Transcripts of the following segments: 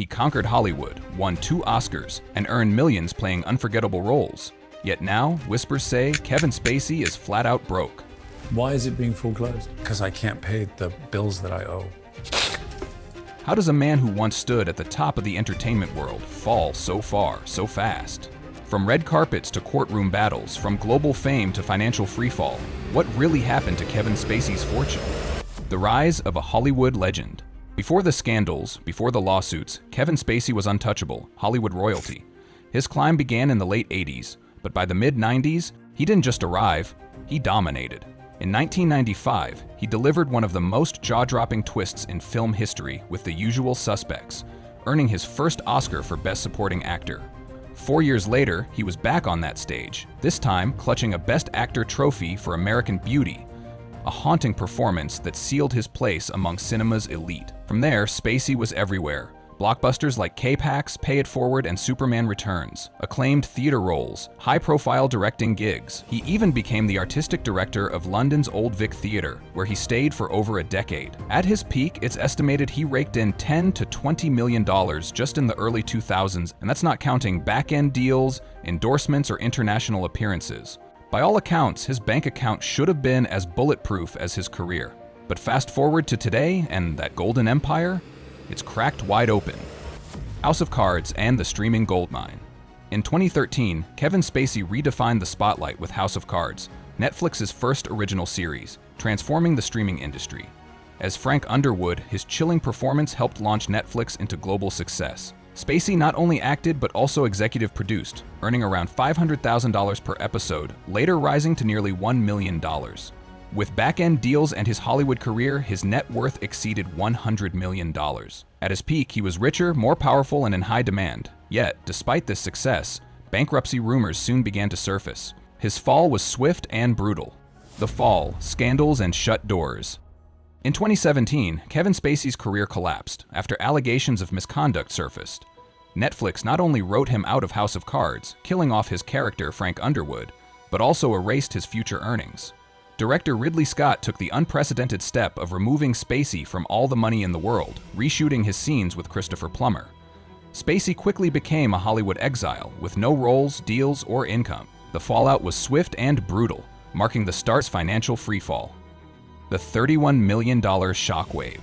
He conquered Hollywood, won 2 Oscars, and earned millions playing unforgettable roles. Yet now, whispers say Kevin Spacey is flat out broke. Why is it being foreclosed? Because I can't pay the bills that I owe. How does a man who once stood at the top of the entertainment world fall so far, so fast? From red carpets to courtroom battles, from global fame to financial freefall, what really happened to Kevin Spacey's fortune? The rise of a Hollywood legend. Before the scandals, before the lawsuits, Kevin Spacey was untouchable, Hollywood royalty. His climb began in the late 80s, but by the mid-90s, he didn't just arrive, he dominated. In 1995, he delivered one of the most jaw-dropping twists in film history with The Usual Suspects, earning his first Oscar for Best Supporting Actor. 4 years later, he was back on that stage, this time clutching a Best Actor trophy for American Beauty, a haunting performance that sealed his place among cinema's elite. From there, Spacey was everywhere. Blockbusters like K-Pax, Pay It Forward, and Superman Returns, acclaimed theater roles, high-profile directing gigs. He even became the artistic director of London's Old Vic Theatre, where he stayed for over a decade. At his peak, it's estimated he raked in $10 to $20 million just in the early 2000s, and that's not counting back-end deals, endorsements, or international appearances. By all accounts, his bank account should have been as bulletproof as his career. But fast forward to today, and that golden empire? It's cracked wide open. House of Cards and the streaming goldmine. In 2013, Kevin Spacey redefined the spotlight with House of Cards, Netflix's first original series, transforming the streaming industry. As Frank Underwood, his chilling performance helped launch Netflix into global success. Spacey not only acted but also executive produced, earning around $500,000 per episode, later rising to nearly $1 million. With back-end deals and his Hollywood career, his net worth exceeded $100 million. At his peak, he was richer, more powerful, and in high demand. Yet, despite this success, bankruptcy rumors soon began to surface. His fall was swift and brutal. The fall, scandals, and shut doors. In 2017, Kevin Spacey's career collapsed after allegations of misconduct surfaced. Netflix not only wrote him out of House of Cards, killing off his character Frank Underwood, but also erased his future earnings. Director Ridley Scott took the unprecedented step of removing Spacey from All the Money in the World, reshooting his scenes with Christopher Plummer. Spacey quickly became a Hollywood exile, with no roles, deals, or income. The fallout was swift and brutal, marking the star's financial freefall. The $31 million shockwave.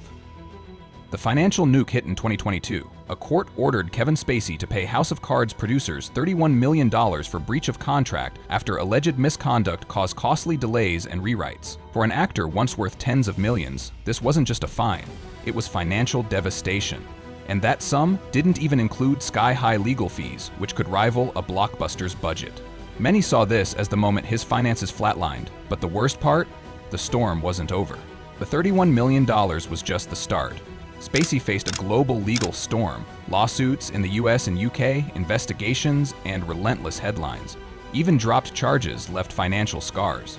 The financial nuke hit in 2022. A court ordered Kevin Spacey to pay House of Cards producers $31 million for breach of contract after alleged misconduct caused costly delays and rewrites. For an actor once worth tens of millions, this wasn't just a fine, it was financial devastation. And that sum didn't even include sky-high legal fees, which could rival a blockbuster's budget. Many saw this as the moment his finances flatlined, but the worst part? The storm wasn't over. The $31 million was just the start. Spacey faced a global legal storm, lawsuits in the US and UK, investigations, and relentless headlines. Even dropped charges left financial scars.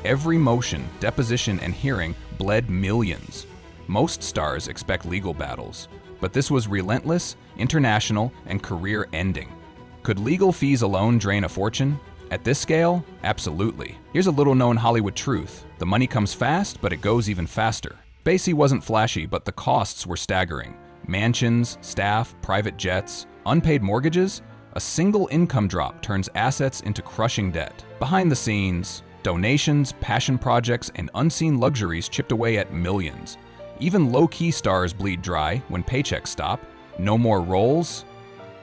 Every motion, deposition, and hearing bled millions. Most stars expect legal battles, but this was relentless, international, and career-ending. Could legal fees alone drain a fortune? At this scale, absolutely. Here's a little-known Hollywood truth. The money comes fast, but it goes even faster. Spacey wasn't flashy, but the costs were staggering. Mansions, staff, private jets, unpaid mortgages. A single income drop turns assets into crushing debt. Behind the scenes, donations, passion projects, and unseen luxuries chipped away at millions. Even low-key stars bleed dry when paychecks stop. No more roles.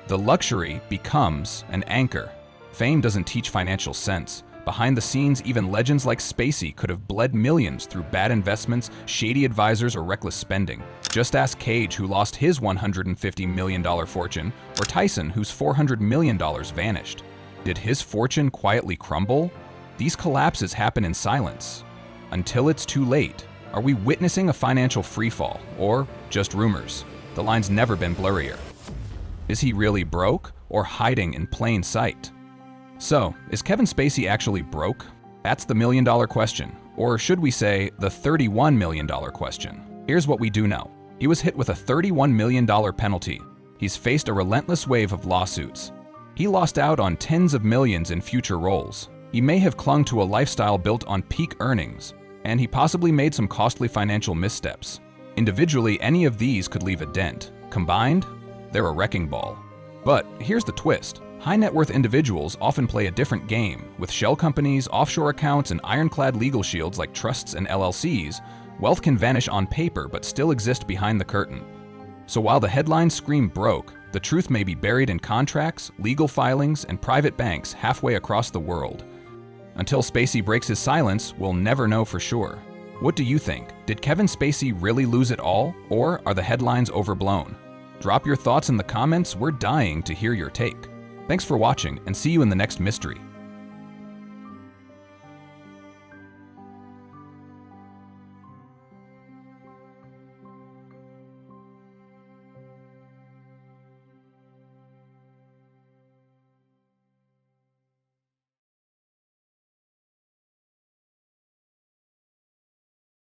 The luxury becomes an anchor. Fame doesn't teach financial sense. Behind the scenes, even legends like Spacey could have bled millions through bad investments, shady advisors, or reckless spending. Just ask Cage, who lost his $150 million fortune, or Tyson, whose $400 million vanished. Did his fortune quietly crumble? These collapses happen in silence. Until it's too late. Are we witnessing a financial freefall, or just rumors? The line's never been blurrier. Is he really broke, or hiding in plain sight? So, is Kevin Spacey actually broke? That's the million-dollar question, or should we say, the $31 million question. Here's what we do know. He was hit with a $31 million penalty. He's faced a relentless wave of lawsuits. He lost out on tens of millions in future roles. He may have clung to a lifestyle built on peak earnings, and he possibly made some costly financial missteps. Individually, any of these could leave a dent. Combined, they're a wrecking ball. But here's the twist. High net worth individuals often play a different game. With shell companies, offshore accounts, and ironclad legal shields like trusts and LLCs, wealth can vanish on paper but still exist behind the curtain. So while the headlines scream broke, the truth may be buried in contracts, legal filings, and private banks halfway across the world. Until Spacey breaks his silence, we'll never know for sure. What do you think? Did Kevin Spacey really lose it all, or are the headlines overblown? Drop your thoughts in the comments, we're dying to hear your take. Thanks for watching, and see you in the next mystery.